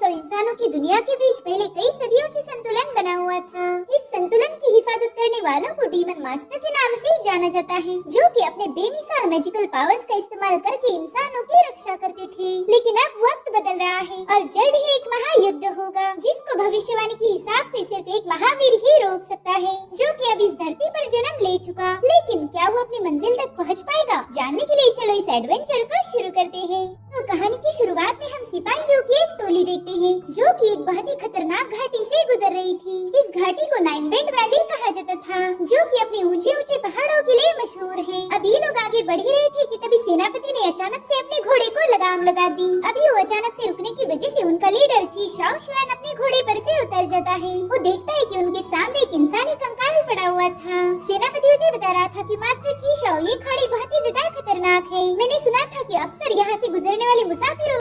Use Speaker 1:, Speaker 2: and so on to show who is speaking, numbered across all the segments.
Speaker 1: और इंसानों की दुनिया के बीच पहले कई सदियों से संतुलन बना हुआ था। इस संतुलन की हिफाजत करने वालों को डीमन मास्टर के नाम से जाना जाता है, जो कि अपने बेमिसाल मैजिकल पावर्स का इस्तेमाल करके इंसानों की रक्षा करते थे। लेकिन अब वक्त बदल रहा है और जल्द ही एक महायुद्ध होगा, जिसको भविष्यवाणी के हिसाब से सिर्फ एक महावीर ही रोक सकता है, जो कि अब इस धरती पर जन्म ले चुका। लेकिन क्या वो अपनी मंजिल तक पहुंच पाएगा? जानने के लिए चलो इस एडवेंचर को शुरू करते हैं। तो कहानी की शुरुआत में हम सिपाहियों की एक टोली देखते हैं, जो कि एक बहुत ही खतरनाक घाटी से गुजर रही थी। इस घाटी को नाइन बेंड वैली कहा जाता था, जो कि अपने ऊंचे ऊंचे पहाड़ों के लिए मशहूर है। अब ये लोग आगे बढ़ ही रहे थे कि तभी सेनापति ने अचानक से अपने घोड़े को लगाम लगा दी। अभी वो अचानक से रुकने की वजह से उनका लीडर ची शाओ शुआन अपने घोड़े पर से उतर जाता है। वो देखता है कि उनके सामने एक इंसानी कंकाल पड़ा हुआ था। सेनापति उसे बता रहा था कि मास्टर ची शाओ, ये खाड़ी बहुत ही ज्यादा खतरनाक है। मैंने सुना था कि अक्सर यहाँ से गुजरने वाले मुसाफिरों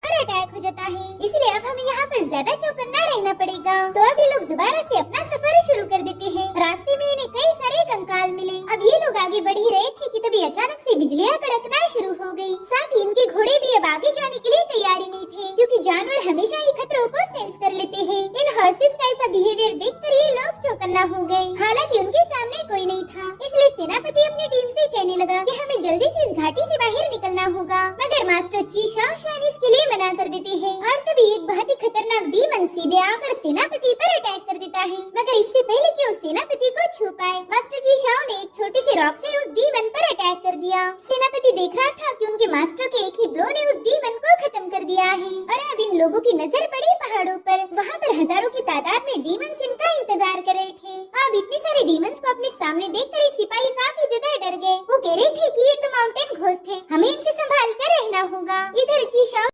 Speaker 1: पर अटैक हो जाता है, इसलिए अब हमें यहाँ पर ज्यादा चौकन्ना रहना पड़ेगा। तो अब ये लोग दोबारा से अपना सफर शुरू कर देते हैं। रास्ते में इन्हें कई सारे कंकाल मिले। अब ये लोग आगे बढ़ ही रहे थे कि तभी अचानक से बिजलियाँ कड़कना शुरू हो गई। साथ ही इनके घोड़े भी अब आगे जाने के लिए तैयारी नहीं थे, क्योंकि जानवर हमेशा ही खतरों को सेंस कर लेते हैं। इन हॉर्सेस का ऐसा बिहेवियर देखकर ये लोग चौकन्ना हो गए। हालांकि उनके सामने कोई नहीं था, इसलिए सेनापति अपनी टीम से कहने लगा कि हमें जल्दी से इस घाटी से बाहर निकलना होगा। मगर मास्टर ची शाओ शुआन इसके लिए मना कर देते हैं। और तभी एक बहुत ही खतरनाक डीमन सीधे आकर सेनापति पर अटैक कर देता है। मगर इससे पहले कि उस सेनापति को छू पाए, मास्टर ची शाओ ने एक छोटे से रॉक से उस डीमन पर अटैक कर दिया। सेनापति देख रहा था कि उनके मास्टर के एक ही ब्लो ने उस डीमन को खत्म कर दिया है। और अब इन लोगों की नजर पड़ी पहाड़ों पर। वहाँ पर हजारों की तादाद में डीमंस इनका इंतजार कर रहे थे। अब इतने सारे डीमंस को अपने सामने देखकर ये सिपाही काफी ज्यादा डर गए। वो कह रहे थे कि ये तो माउंटेन घोस्ट है, हमें इनसे संभाल कर रहना होगा। इधर ची शाओ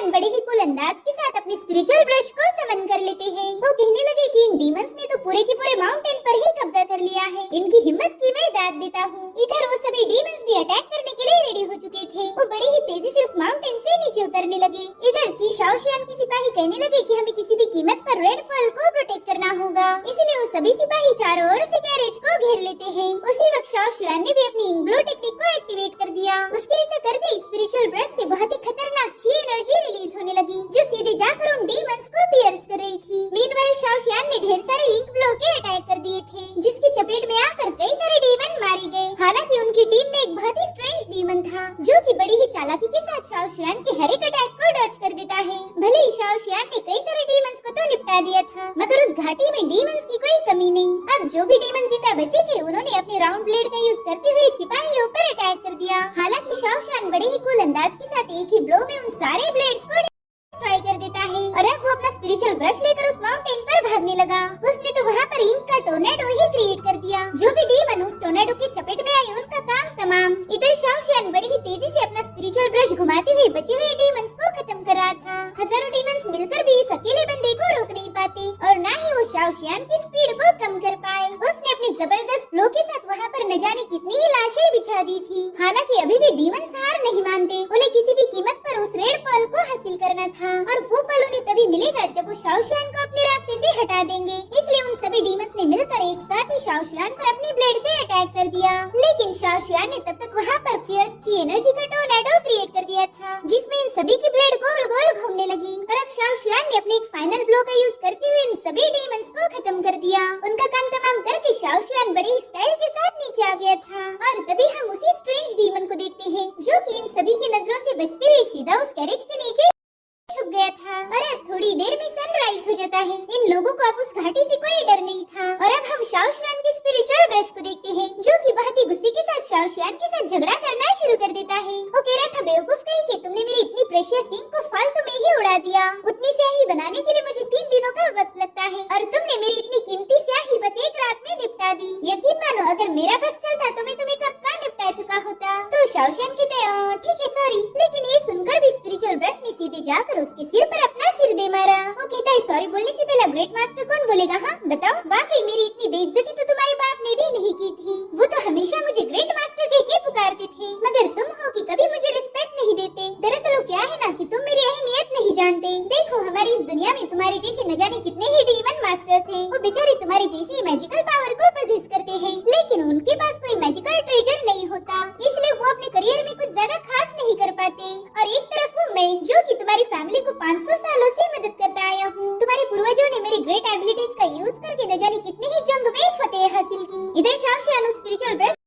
Speaker 1: बड़े ही कुल अंदाज के साथ अपने स्पिरिचुअल ब्रश को समन कर लेते हैं। वो कहने लगे कि इन डीमंस ने तो पूरे के पूरे माउंटेन पर ही कब्जा कर लिया है, इनकी हिम्मत की मैं दाद देता हूँ। इधर वो सभी डीमंस भी अटैक करने के लिए रेडी हो चुके थे। वो बड़ी ही तेजी से उस माउंटेन से नीचे उतरने लगे। इधर ची शाओ शुआन की सिपाही कहने लगे कि हमें किसी भी कीमत पर रेड पर्ल को प्रोटेक्ट करना होगा, इसलिए वो सभी सिपाही चारों ओर से कैरेज को घेर लेते हैं। उसी वक्त शाओ शुआन ने भी अपनी इंग्लो टेक्निक को एक्टिवेट कर दिया। उसके ऐसा करते स्पिरिचुअल ब्रश से बहुत ही खतरनाक ची एनर्जी रिलीज होने लगी, जो सीधे जाकर उन डीमंस को पियर्स कर रही थी। मीनवाइल शाओ शुआन ने ढेर सारे इंक ब्लो के अटैक कर दिए थे, जिसकी चपेट में आकर कई सारे डीमन मारे गए। हालांकि उनकी टीम में एक बहुत ही स्ट्रेंज डीमन था, जो कि बड़ी ही चालाकी के साथ शाओ शुआन के हर एक अटैक को डॉज कर देता है। भले ही शाओ शुआन ने कई सारे डीमंस को तो निपटा दिया था, मगर उस घाटी में डीमंस की कोई कमी नहीं। अब जो भी डीमन जिंदा बचे थे, उन्होंने अपने राउंड ब्लेड का यूज करते हुए सिपाहियों पर अटैक कर दिया। हालांकि शाओ शुआन बड़े ही कूल अंदाज के साथ एक ही ब्लो में उन सारे ब्लेड्स को ट्राई कर देता है। और अब वो अपना स्पिरिचुअल ब्रश लेकर उस माउंटेन पर भागने लगा। उसने तो वहाँ पर इंक का टोर्नेडो ही क्रिएट कर दिया। जो भी डीमन उस टोर्नेडो की चपेट में आई, उनका काम तमाम। इधर शाओ शुआन बड़ी ही तेजी से अपना स्पिरिचुअल ब्रश घुमाते हुए बचे हुए डीमंस को खत्म कर रहा था। हजारों डीमंस मिलकर भी इस अकेले बंदे को रोक नहीं पाते, और न ही वो शाओ शुआन की स्पीड को कम कर पाए। उसने अपनी जबरदस्त ब्लो के साथ वहाँ पर न जाने कितनी ही लाशें बिछा दी थी। हालांकि अभी भी डीमंस हार नहीं मानते, उन्हें किसी भी कीमत पर उस रेड पर्ल को हासिल करना था। और वो पल उन्हें तभी मिलेगा जब वो शाओ शुआन को अपने रास्ते से हटा देंगे। इसलिए उन सभी डीमंस ने मिलकर एक साथ ही शाओ शुआन पर अपनी ब्लेड से अटैक कर दिया। लेकिन शाओ शुआन ने तब तक वहाँ पर फियर्स ची एनर्जी का टोर्नेडो क्रिएट कर दिया था, जिसमें इन सभी की ब्लेड गोल गोल घूमने लगी। और अब शाओ शुआन ने अपने एक फाइनल ब्लो का यूज करते हुए इन सभी डीमंस को खत्म कर दिया। उनका काम तमाम करके शाओ शुआन बड़ी स्टाइल के साथ नीचे आ गया था। और तभी हम उसी स्ट्रेंज डीमन को देखते हैं, जो कि इन सभी की नजरों से बचते हुए सीधा उस कैरेज के नीचे छुप गया था। और अब थोड़ी देर में सनराइज हो जाता है। इन लोगों को अब उस घाटी से कोई डर नहीं था। और अब हम शाओ शुआन के स्पिरिचुअल ब्रश को देखते हैं, जो कि बहुत ही गुस्से के साथ शाओ शुआन के साथ झगड़ा करना शुरू कर देता है। वो कह रहा था, बेवकूफ कहीं के, तुमने मेरी इतनी प्रेशियस इंक को फालतू में ही उड़ा दिया। उतनी स्याही बनाने के लिए मुझे 3 दिनों का वक्त लगता है, और तुमने मेरी इतनी कीमती स्याही बस एक रात में निपटा दी। यकीन मानो, अगर मेरा बस चलता तो मैं तुम्हें कब का निपटा चुका होता। तो शाओ शुआन कहते हैं, ठीक है सॉरी। लेकिन ये सुनकर भी स्पिरिचुअल ब्रश ने सीधे जाकर उसके सिर पर अपना सिर दे मारा। वो कहता है, सॉरी बोलने से पहले ग्रेट मास्टर कौन बोलेगा? हाँ बताओ, वाकई मेरी इतनी बेइज्जती तो तुम्हारे बाप ने भी नहीं की थी। वो तो हमेशा मुझे ग्रेट मास्टर कह के पुकारते थे, मगर तुम हो कि कभी मुझे रिस्पेक्ट नहीं देते। दरअसल वो क्या है ना कि तुम मेरी अहमियत नहीं जानते। देखो, हमारी इस दुनिया में तुम्हारे जैसे न जाने कितने ही डीमन मास्टर्स हैं। वो बेचारे तुम्हारे जैसी मैजिकल पावर को पजेस करते हैं, लेकिन उनके पास कोई मैजिकल ट्रेजर नहीं होता, इसलिए वो अपने करियर में कुछ ज्यादा खास नहीं कर पाते। और एक तरफ वो मैं, जो कि तुम्हारी फैमिली को 500 सालों से मदद करता आया हूँ। तुम्हारे पूर्वजों ने मेरी ग्रेट एबिलिटीज का यूज करके न जाने कितनी ही जंग में फतेह हासिल की। इधर शाओशियानु स्पिरिचुअल ब्रश